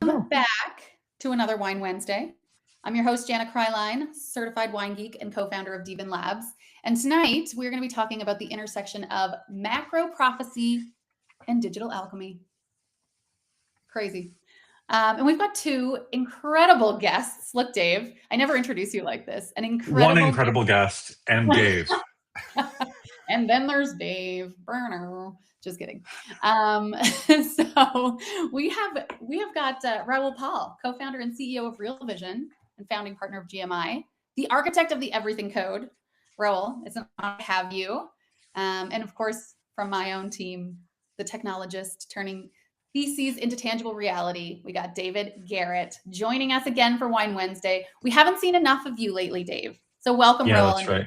Welcome back to another Wine Wednesday. I'm your host, Jana Kreilein, certified wine geek and co-founder of dVIN Labs. And tonight we're going to be talking about the intersection of macro prophecy and digital alchemy. Crazy. And we've got two incredible guests. Look, Dave, I never introduce you like this. One incredible guest and Dave. And then there's Dave Burner. Just kidding. So we have got Raoul Pal, co-founder and CEO of Real Vision and founding partner of GMI, the architect of the Everything Code. Raoul, it's an honor to have you. And of course, from my own team, the technologist turning theses into tangible reality. We got David Garrett joining us again for Wine Wednesday. We haven't seen enough of you lately, Dave. So welcome, Yeah, Raoul. that's right.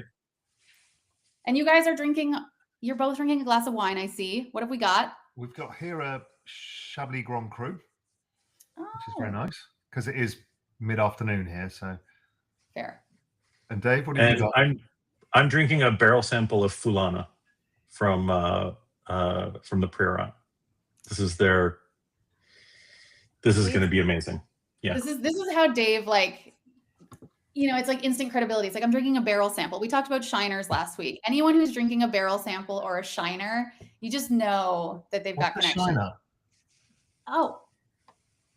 And you guys are drinking, you're both drinking a glass of wine, I see. What have we got? We've got here a Chablis Grand Cru, which is very nice because it is mid-afternoon here. So fair. And Dave, what do you got? I'm drinking a barrel sample of Fulana from the Priorat. This is going to be amazing. Yeah. This is how Dave, like, you know, it's like instant credibility. It's like, I'm drinking a barrel sample. We talked about shiners last week. Anyone who's drinking a barrel sample or a shiner, you just know that they've got connection. Shiner? Oh,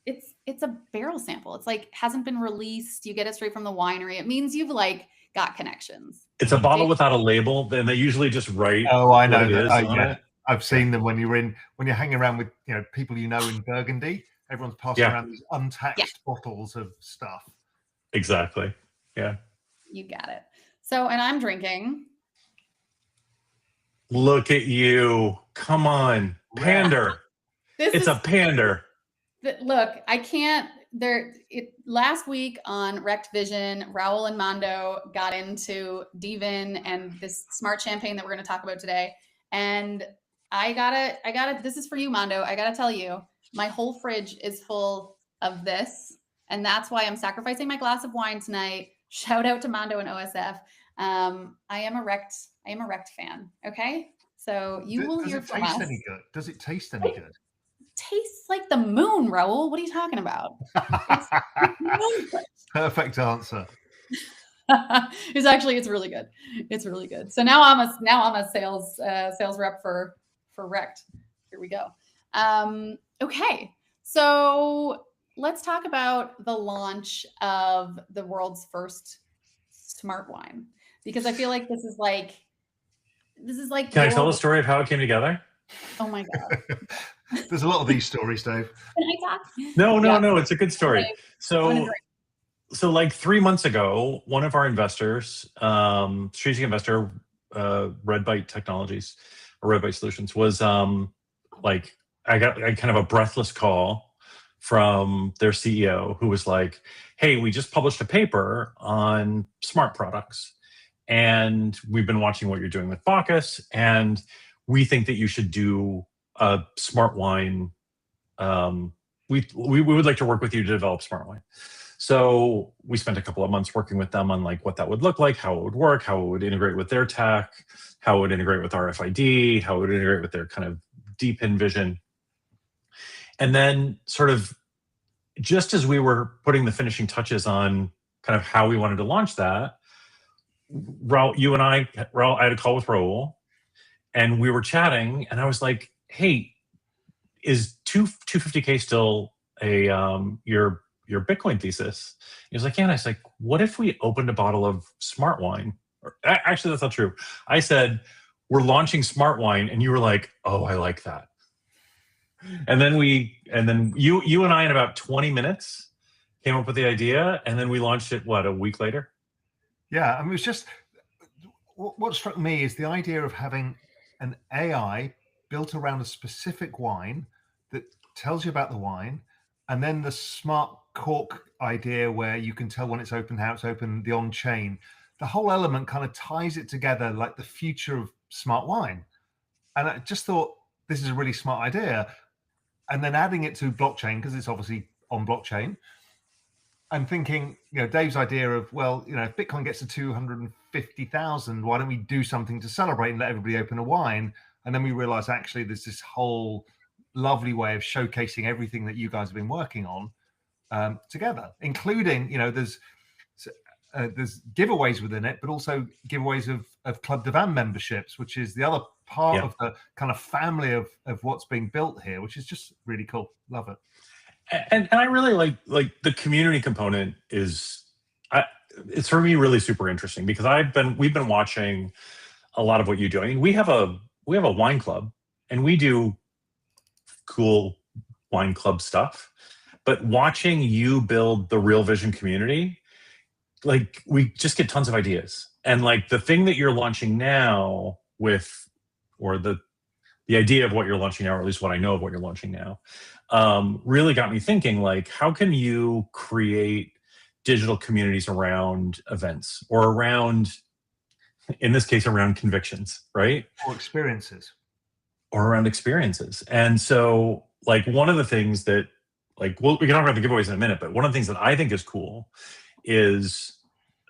it's a barrel sample. It's like hasn't been released. You get it straight from the winery. It means you've like got connections. It's a bottle without a label, and they usually just write. Oh, I know that. Yeah. I've seen them when you're hanging around with people you know in Burgundy. Everyone's passing around these untaxed bottles of stuff. Exactly. Yeah. You got it. So, and I'm drinking. Look at you. Come on. Pander. It's a pander. Look, I can't. Last week on Wrecked Vision, Raoul and Mondo got into dVIN and this smart champagne that we're going to talk about today. And I gotta, this is for you, Mondo. I gotta tell you, my whole fridge is full of this. And that's why I'm sacrificing my glass of wine tonight. Shout out to Mondo and OSF. I am a Wrecked fan. Okay. So you will hear from us. Does it taste any good? Tastes like the moon, Raoul. What are you talking about? Perfect answer. It's really good. It's really good. So now I'm a sales rep for Wrecked. Here we go. Okay. So let's talk about the launch of the world's first Smartwine, because I feel like this is like. Can I tell the story of how it came together? Oh my God. There's a lot of these stories, Dave. Can I talk? No. It's a good story. So like 3 months ago, one of our investors, strategic investor, RedBite Technologies or RedBite Solutions, was like, I got kind of a breathless call from their CEO who was like, hey, we just published a paper on smart products. And we've been watching what you're doing with Bacchus, and we think that you should do a smart wine. We would like to work with you to develop smart wine. So we spent a couple of months working with them on like what that would look like, how it would work, how it would integrate with their tech, how it would integrate with RFID, how it would integrate with their kind of dVIN vision. And then sort of just as we were putting the finishing touches on kind of how we wanted to launch that, Raoul, I had a call with Raoul, and we were chatting, and I was like, hey, is 250K still a your Bitcoin thesis? He was like, yeah. And I was like, what if we opened a bottle of smart wine? Or, actually, that's not true. I said, we're launching smart wine, and you were like, oh, I like that. And then you and I in about 20 minutes came up with the idea, and then we launched it, a week later? Yeah, I mean, it was just, what struck me is the idea of having an AI built around a specific wine that tells you about the wine, and then the smart cork idea where you can tell when it's open, how it's open, the on-chain. The whole element kind of ties it together like the future of smart wine. And I just thought, this is a really smart idea. And then adding it to blockchain, because it's obviously on blockchain, and thinking, Dave's idea of, if Bitcoin gets to 250,000, why don't we do something to celebrate and let everybody open a wine? And then we realized actually there's this whole lovely way of showcasing everything that you guys have been working on together, including, there's giveaways within it, but also giveaways of Club dVIN memberships, which is the other part of the kind of family of what's being built here, which is just really cool. Love it. And I really like the community component it's for me really super interesting, because we've been watching a lot of what you do. I mean, we have a wine club, and we do cool wine club stuff, but watching you build the Real Vision community, like, we just get tons of ideas. And like the thing that you're launching now or the idea of what you're launching now, or at least what I know of what you're launching now, really got me thinking, like, how can you create digital communities around events, or around, in this case, around convictions, right? Or experiences. And so, like, one of the things that, like, we can talk about the giveaways in a minute, but one of the things that I think is cool is,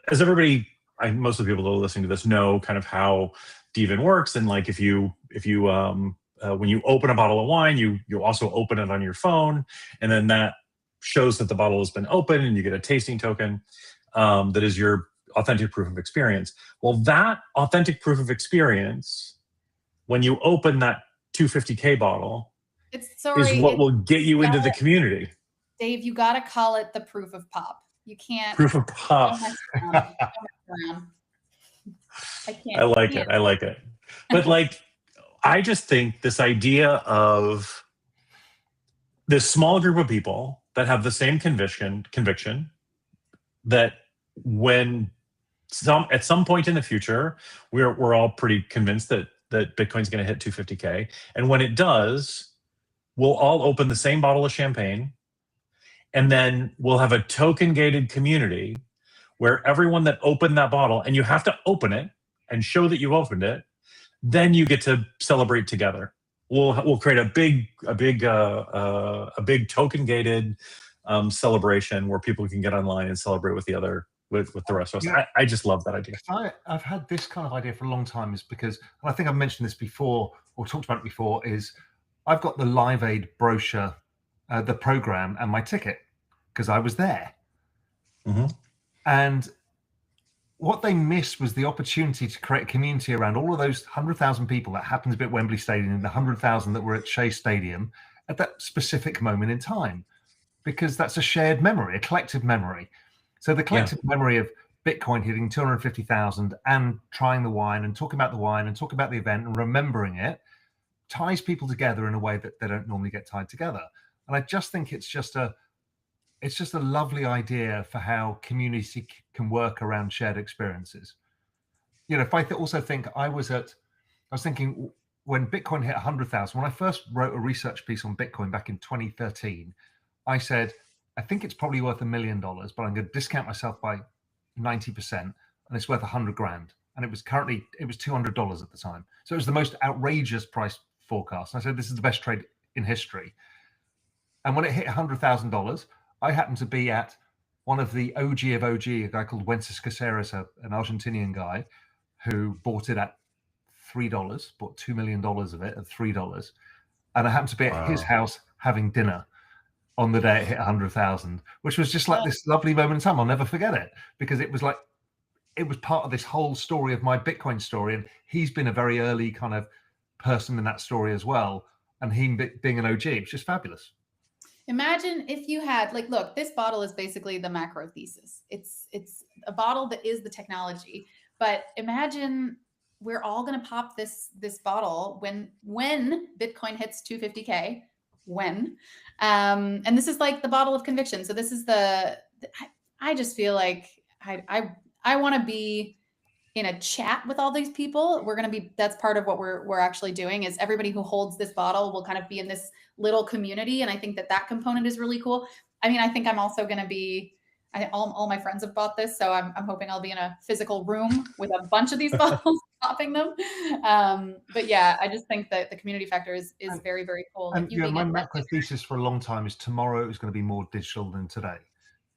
as everybody, most of the people that are listening to this know kind of how dVIN works. And like, if you when you open a bottle of wine, you also open it on your phone, and then that shows that the bottle has been opened, and you get a tasting token that is your authentic proof of experience. Well, that authentic proof of experience, when you open that 250K bottle, is what will get you into the community. Dave, you got to call it the proof of pop. You can't. Proof of pop. I like it. But like, I just think this idea of this small group of people that have the same conviction that when at some point in the future, we're all pretty convinced that Bitcoin's going to hit 250K. And when it does, we'll all open the same bottle of champagne, and then we'll have a token gated community where everyone that opened that bottle, and you have to open it and show that you opened it, then you get to celebrate together. We'll create a big token gated celebration where people can get online and celebrate with the rest of us. Yeah. I just love that idea. I've had this kind of idea for a long time, is because, and I think I've mentioned this before or talked about it before, is I've got the Live Aid brochure, the program, and my ticket, because I was there. Mm-hmm. And what they missed was the opportunity to create a community around all of those 100,000 people that happened to be at Wembley Stadium, and the 100,000 that were at Shea Stadium at that specific moment in time, because that's a shared memory, a collective memory. So the collective memory of Bitcoin hitting 250,000 and trying the wine and talking about the wine and talking about the event and remembering it ties people together in a way that they don't normally get tied together. And I just think it's just a lovely idea for how community can work around shared experiences. If I also think I was thinking when Bitcoin hit 100,000, when I first wrote a research piece on Bitcoin back in 2013, I said, I think it's probably worth $1 million, but I'm going to discount myself by 90%, and it's worth 100 grand. And it was $200 at the time. So it was the most outrageous price forecast. And I said, this is the best trade in history. And when it hit $100,000, I happened to be at one of the OG of OG, a guy called Wences Caceres, an Argentinian guy who bought it at $3, bought $2 million of it at $3. And I happened to be at his house having dinner on the day it hit 100,000, which was just like this lovely moment in time. I'll never forget it, because it was part of this whole story of my Bitcoin story. And he's been a very early kind of person in that story as well. And he being an OG, it's just fabulous. Imagine if you had, like, look, this bottle is basically the macro thesis. It's a bottle that is the technology. But imagine we're all going to pop this bottle when Bitcoin hits 250K. And this is like the bottle of conviction. So this is I just feel like I want to be in a chat with all these people. That's part of what we're actually doing, is everybody who holds this bottle will kind of be in this little community. And I think that component is really cool. I mean, I think I'm also going to be, all my friends have bought this, so I'm hoping I'll be in a physical room with a bunch of these bottles, popping them. But yeah, I just think that the community factor is very, very cool. And my macro thesis for a long time is tomorrow is going to be more digital than today.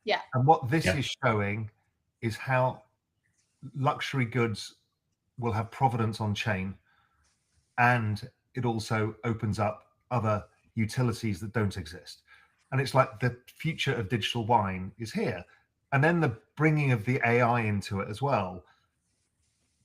Yeah. And what this is showing is how luxury goods will have provenance on chain, and it also opens up other utilities that don't exist. And it's like the future of digital wine is here. And then the bringing of the AI into it as well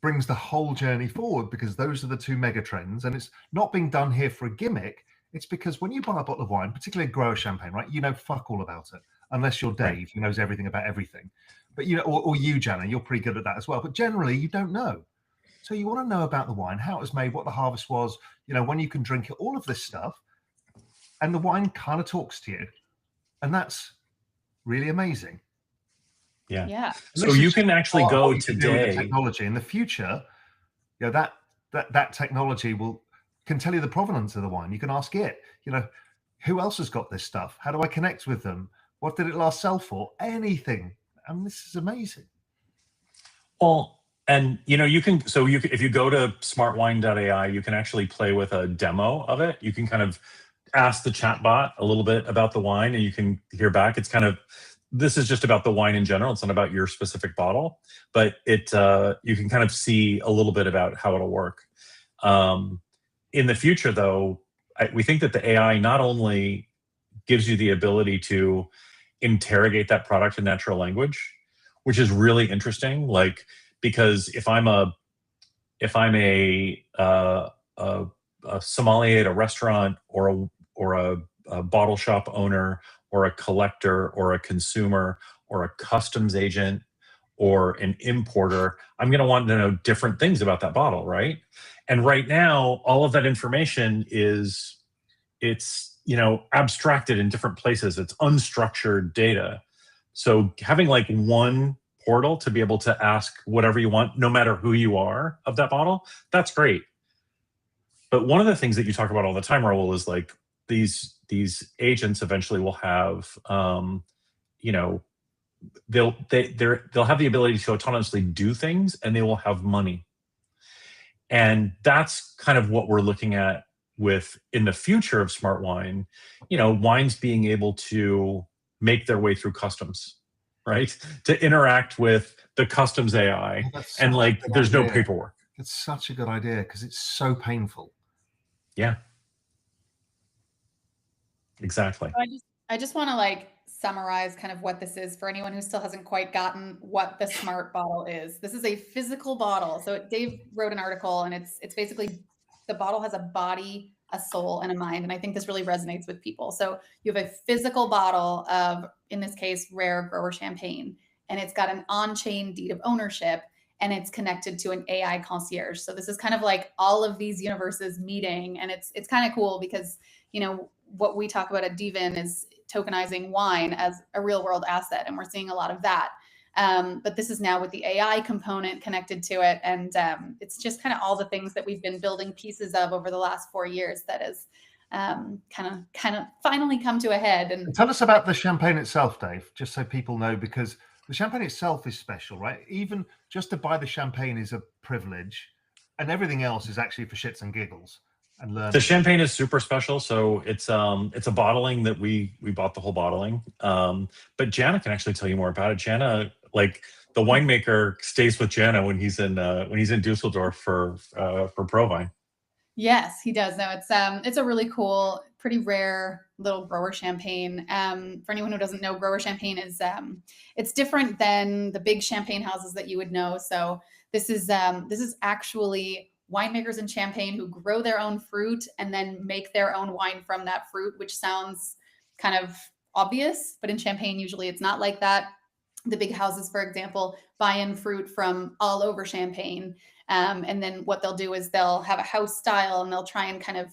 brings the whole journey forward, because those are the two mega trends. And it's not being done here for a gimmick. It's because when you buy a bottle of wine, particularly grower champagne, right, you know fuck all about it, unless you're Dave, who knows everything about everything. But you know, or you, Jana, you're pretty good at that as well. But generally, you don't know. So you want to know about the wine, how it was made, what the harvest was, you know, when you can drink it, all of this stuff. And the wine kind of talks to you. And that's really amazing. Yeah. So you can actually go today. today. The technology in the future, you know, that technology can tell you the provenance of the wine. You can ask it, you know, who else has got this stuff? How do I connect with them? What did it last sell for? Anything. I mean, this is amazing. Well, and you know, if you go to smartwine.ai, you can actually play with a demo of it. You can kind of ask the chatbot a little bit about the wine, and you can hear back. It's kind of, this is just about the wine in general. It's not about your specific bottle, but you can kind of see a little bit about how it'll work. In the future, though, we think that the AI not only gives you the ability to interrogate that product in natural language, which is really interesting. Like, because if I'm a sommelier at a restaurant, or a bottle shop owner, or a collector, or a consumer, or a customs agent, or an importer, I'm going to want to know different things about that bottle, right? And right now, all of that information it's you know, abstracted in different places. It's unstructured data. So having like one portal to be able to ask whatever you want, no matter who you are, of that bottle, that's great. But one of the things that you talk about all the time, Raoul, is like these agents eventually will have, you know, they'll have the ability to autonomously do things, and they will have money. And that's kind of what we're looking at with, in the future of smart wine, you know, wines being able to make their way through customs, right? To interact with the customs AI, and like there's no paperwork. It's such a good idea, because it's so painful. Yeah. Exactly. So I just want to like summarize kind of what this is for anyone who still hasn't quite gotten what the smart bottle is. This is a physical bottle. So Dave wrote an article, and it's basically, the bottle has a body, a soul, and a mind. And I think this really resonates with people. So you have a physical bottle of, in this case, rare grower champagne, and it's got an on-chain deed of ownership, and it's connected to an AI concierge. So this is kind of like all of these universes meeting, and it's kind of cool because, you know, what we talk about at dVIN is tokenizing wine as a real world asset. And we're seeing a lot of that. But this is now with the AI component connected to it. And it's just kind of all the things that we've been building pieces of over the last 4 years that has kind of finally come to a head. And tell us about the champagne itself, Dave, just so people know, because the champagne itself is special, right? Even just to buy the champagne is a privilege, and everything else is actually for shits and giggles. And learn. The champagne is super special. So it's a bottling that we bought the whole bottling. But Jana can actually tell you more about it. Jana, like, the winemaker stays with Jana when he's in Dusseldorf for Provine. Yes, he does. No, it's a really cool, pretty rare little grower champagne. For anyone who doesn't know, grower champagne is it's different than the big champagne houses that you would know. So this is actually winemakers in Champagne who grow their own fruit and then make their own wine from that fruit, which sounds kind of obvious, but in Champagne, usually it's not like that. The big houses, for example, buy in fruit from all over Champagne. And then what they'll do is they'll have a house style, and they'll try and kind of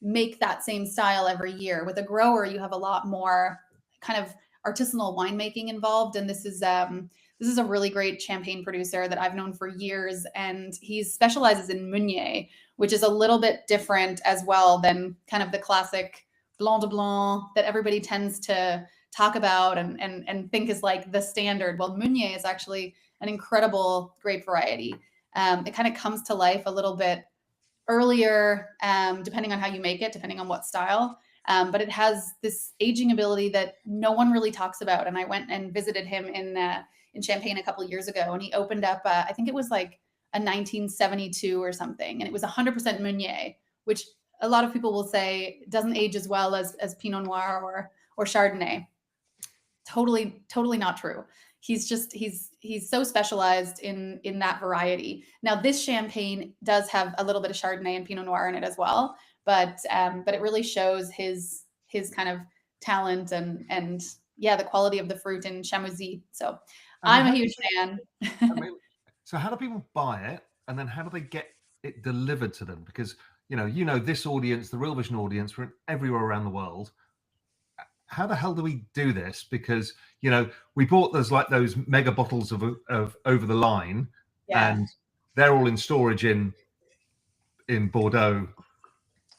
make that same style every year. With a grower, you have a lot more kind of artisanal winemaking involved. And this is a really great champagne producer that I've known for years, and he specializes in Meunier, which is a little bit different as well than kind of the classic Blanc de Blanc that everybody tends to talk about and think is like the standard. Well, Meunier is actually an incredible grape variety. It kind of comes to life a little bit earlier, depending on how you make it, depending on what style. But it has this aging ability that no one really talks about. And I went and visited him in Champagne a couple of years ago, and he opened up, I think it was like a 1972 or something. And it was 100% Meunier, which a lot of people will say doesn't age as well as Pinot Noir or Chardonnay. Totally not true. He's so specialized in that variety. Now this champagne does have a little bit of Chardonnay and Pinot Noir in it as well, but it really shows his kind of talent and yeah, the quality of the fruit in Chamoisi. So I'm a huge fan. So how do people buy it, and then how do they get it delivered to them? Because you know this audience, the Real Vision audience, we're everywhere around the world. How the hell do we do this? Because we bought those mega bottles of over the line, and they're all in storage in Bordeaux.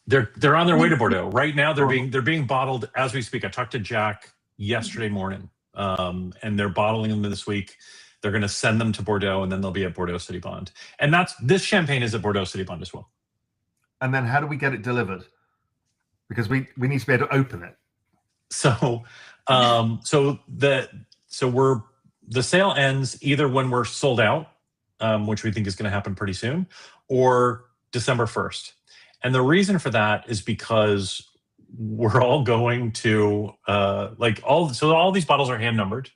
They're on their way to Bordeaux right now. They're being bottled as we speak. I talked to Jack yesterday morning, and they're bottling them this week. They're going to send them to Bordeaux, and then they'll be at Bordeaux City Bond. And this champagne is at Bordeaux City Bond as well. And then how do we get it delivered? Because we need to be able to open it. So, the sale ends either when we're sold out, which we think is going to happen pretty soon, or December 1st. And the reason for that is because we're all going to all these bottles are hand numbered,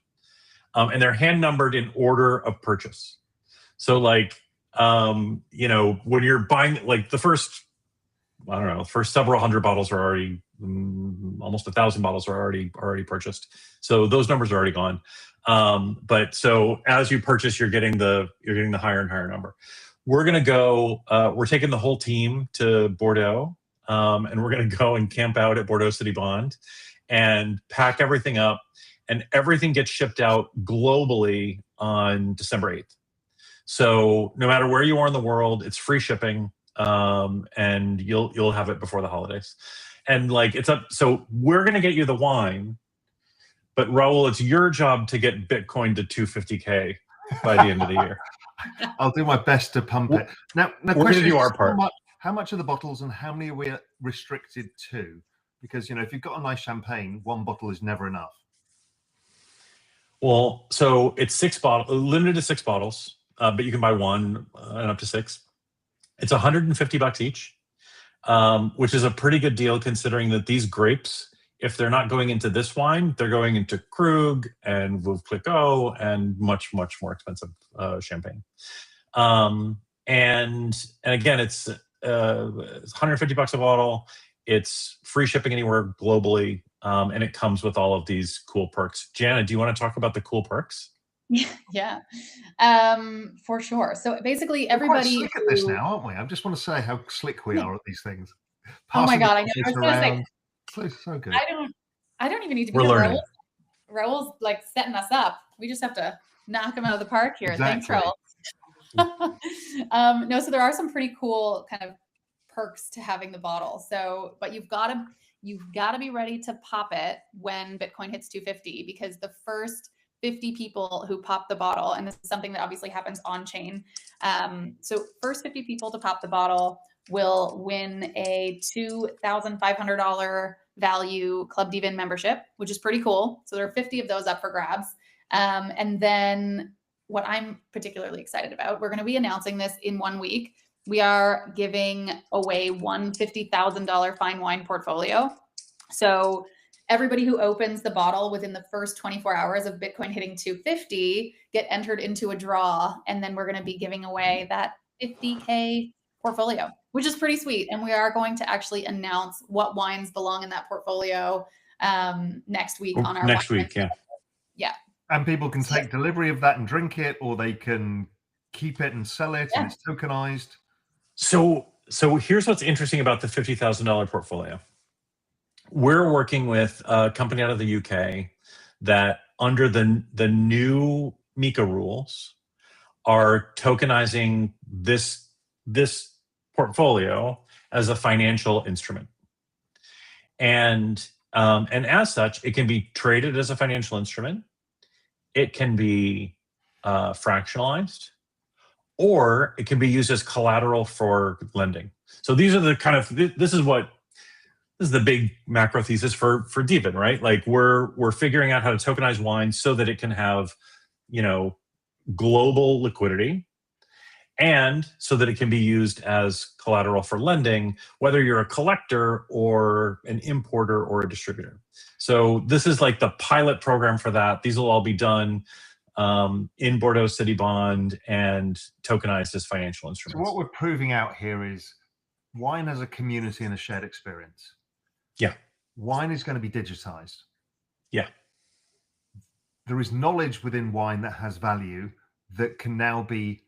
and they're hand numbered in order of purchase. So when you're buying the first several hundred bottles are already almost 1,000 bottles are already purchased. So those numbers are already gone. But so as you purchase, you're getting the higher and higher number. We're going to go, we're taking the whole team to Bordeaux, and we're going to go and camp out at Bordeaux City Bond and pack everything up, and everything gets shipped out globally on December 8th. So no matter where you are in the world, it's free shipping, and you'll have it before the holidays. And so we're going to get you the wine, but Raoul, it's your job to get Bitcoin to 250K by the end of the year. I'll do my best to pump it. Now we're going to do our part. How much are the bottles, and how many are we restricted to? Because if you've got a nice champagne, one bottle is never enough. Well, so it's 6 bottles, limited to 6 bottles, but you can buy one and up to 6. It's $150 each, which is a pretty good deal considering that these grapes, if they're not going into this wine, they're going into Krug and Veuve Clicquot and much, much more expensive champagne. And again, it's $150 a bottle. It's free shipping anywhere globally, and it comes with all of these cool perks. Jana, do you want to talk about the cool perks? Yeah, for sure. So basically, everybody. We're quite slick at this now, aren't we? I just want to say how slick we are at these things. Oh my god, I know. I was going to say, so good. I don't even need to be learning. Raoul's setting us up. We just have to knock him out of the park here. Exactly. Thanks, Raoul. No, so there are some pretty cool kind of perks to having the bottle. So, but you've got to be ready to pop it when Bitcoin hits 250, because the first 50 people who pop the bottle, and this is something that obviously happens on chain. So first 50 people to pop the bottle will win a $2,500 value Club dVIN membership, which is pretty cool. So there are 50 of those up for grabs. And then what I'm particularly excited about, we're going to be announcing this in 1 week. We are giving away one $50,000 fine wine portfolio. So everybody who opens the bottle within the first 24 hours of Bitcoin hitting 250 get entered into a draw. And then we're going to be giving away that 50K portfolio, which is pretty sweet. And we are going to actually announce what wines belong in that portfolio next week on our next week. Yeah. Yeah. And people can take delivery of that and drink it, or they can keep it and sell it, and it's tokenized. So here's what's interesting about the $50,000 portfolio. We're working with a company out of the UK that, under the new MiCA rules, are tokenizing this portfolio as a financial instrument, and as such, it can be traded as a financial instrument. It can be fractionalized, or it can be used as collateral for lending. So these are the kind of this is the big macro thesis for dVIN, right? Like we're figuring out how to tokenize wine so that it can have, global liquidity, and so that it can be used as collateral for lending, whether you're a collector or an importer or a distributor. So this is like the pilot program for that. These will all be done in Bordeaux City Bond and tokenized as financial instruments. So what we're proving out here is wine as a community and a shared experience. Yeah. Wine is going to be digitized. Yeah. There is knowledge within wine that has value that can now be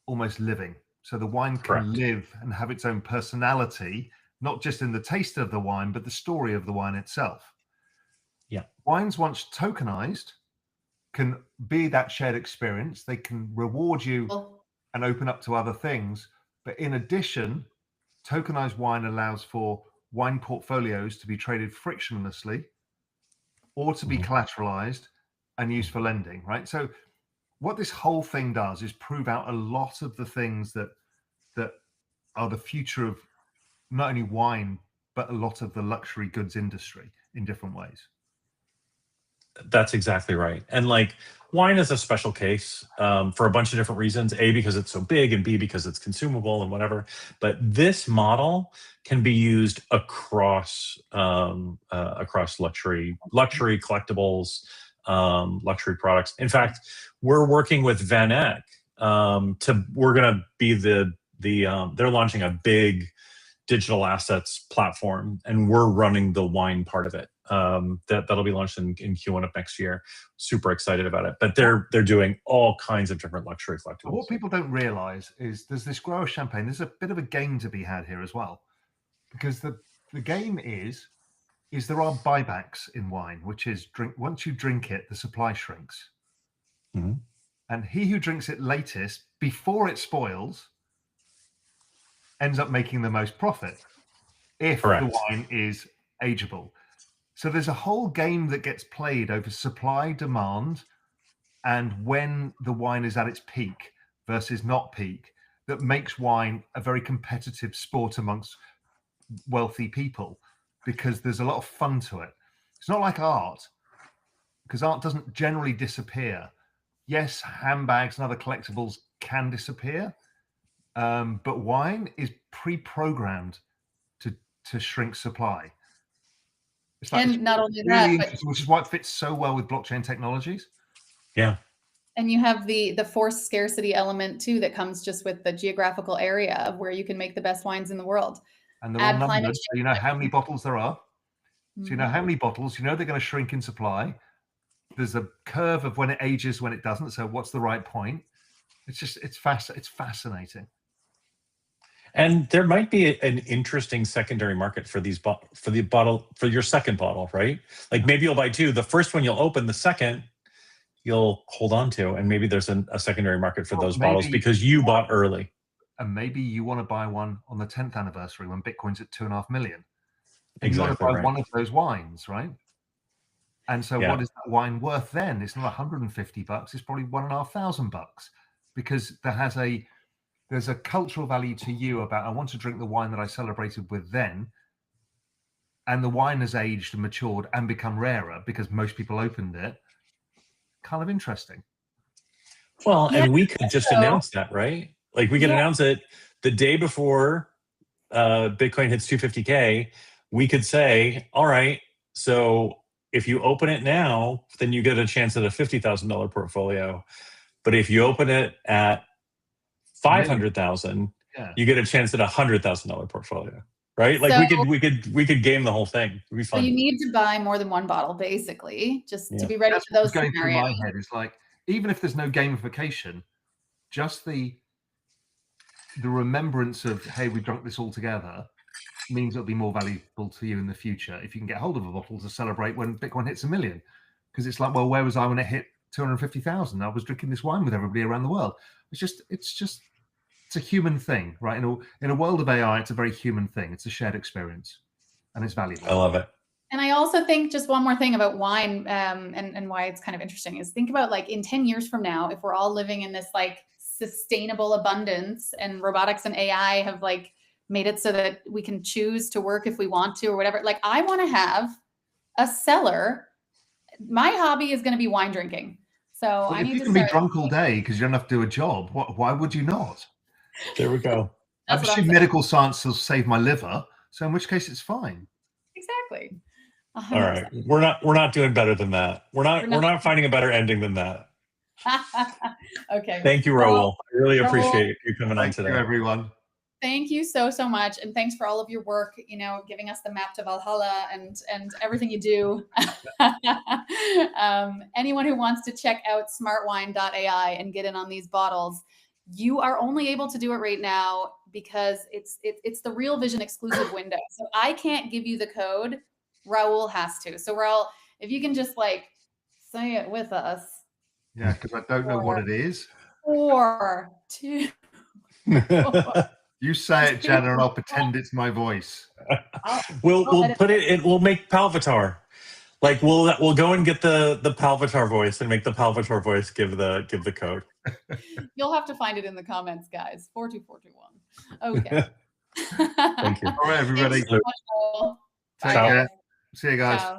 almost living. So the wine can live and have its own personality, not just in the taste of the wine, but the story of the wine itself. Yeah. Wines, once tokenized, can be that shared experience. They can reward you and open up to other things. But in addition, tokenized wine allows for wine portfolios to be traded frictionlessly or to be collateralized and used for lending, right? So what this whole thing does is prove out a lot of the things that are the future of not only wine, but a lot of the luxury goods industry in different ways. That's exactly right. And like wine is a special case for a bunch of different reasons. A, because it's so big, and B, because it's consumable and whatever. But this model can be used across luxury collectibles, luxury products. In fact, we're working with Van Eck we're going to be they're launching a big digital assets platform, and we're running the wine part of it. That'll be launched in Q1 of next year. Super excited about it. But they're doing all kinds of different luxury collectibles. What people don't realize is there's this grower champagne. There's a bit of a game to be had here as well, because the game is there are buybacks in wine, which is once you drink it, the supply shrinks. Mm-hmm. And he who drinks it latest before it spoils ends up making the most profit if the wine is ageable. So there's a whole game that gets played over supply, demand, and when the wine is at its peak versus not peak, that makes wine a very competitive sport amongst wealthy people, because there's a lot of fun to it. It's not like art, because art doesn't generally disappear. Yes, handbags and other collectibles can disappear, but wine is pre-programmed to shrink supply. And not only really that, which is why it fits so well with blockchain technologies. Yeah. And you have the forced scarcity element too that comes just with the geographical area of where you can make the best wines in the world. And they're all numbered, so you know how many bottles there are. So you know how many bottles, you know they're going to shrink in supply. There's a curve of when it ages, when it doesn't. So what's the right point? It's fascinating. And there might be an interesting secondary market for these for your second bottle, right? Like maybe you'll buy two. The first one you'll open, the second you'll hold on to, and maybe there's a secondary market for those bottles because you bought early. And maybe you want to buy one on the 10th anniversary when Bitcoin's at 2.5 million. And exactly. You want to buy one of those wines, right? And so what is that wine worth then? It's not $150. It's probably $1,500, because there's a cultural value to you about, I want to drink the wine that I celebrated with then. And the wine has aged and matured and become rarer because most people opened it. Kind of interesting. Well, and we could just announce that, right? Like we could announce it the day before Bitcoin hits 250K. We could say, all right, so if you open it now, then you get a chance at a $50,000 portfolio. But if you open it at 500,000, you get a chance at a $100,000 portfolio, right? Like we could game the whole thing. It'd be fun. So you need to buy more than one bottle, basically, just to be ready for those going scenarios. through my head is like, even if there's no gamification, just the remembrance of, hey, we drank this all together, means it'll be more valuable to you in the future if you can get hold of a bottle to celebrate when Bitcoin hits 1 million. Because it's like, well, where was I when it hit 250,000? I was drinking this wine with everybody around the world. It's a human thing, right? In a world of AI, it's a very human thing. It's a shared experience, and it's valuable. I love it. And I also think just one more thing about wine and why it's kind of interesting is think about like in 10 years from now, if we're all living in this like sustainable abundance and robotics and AI have like made it so that we can choose to work if we want to or whatever. Like I want to have a cellar. My hobby is going to be wine drinking. So I need to be drunk all day because you don't have to do a job. Why would you not? There we go. That's what I'm Obviously, saying. medical science will save my liver, so in which case it's fine. Exactly. 100%. All right, we're not doing better than that. We're not finding a better ending than that. Okay. Thank you, Raoul. I really Raoul, appreciate you coming on Thank today. you, everyone. Thank you so much, and thanks for all of your work. You know, giving us the map to Valhalla and everything you do. Anyone who wants to check out smartwine.ai and get in on these bottles, you are only able to do it right now because it's the Real Vision exclusive window. So I can't give you the code. Raoul has to. So Raoul, if you can just like say it with us. Yeah, because I don't know what it is. 4, 2. You say it, Jana, and I'll pretend it's my voice. We'll put it. It will make Palvatar. Like we'll go and get the Palvatar voice and make the Palvatar voice give the code. You'll have to find it in the comments, guys. 42421. Okay. Thank you. All right, everybody. Thanks so much, Raoul. Take Bye, care. guys. See you guys. Ciao.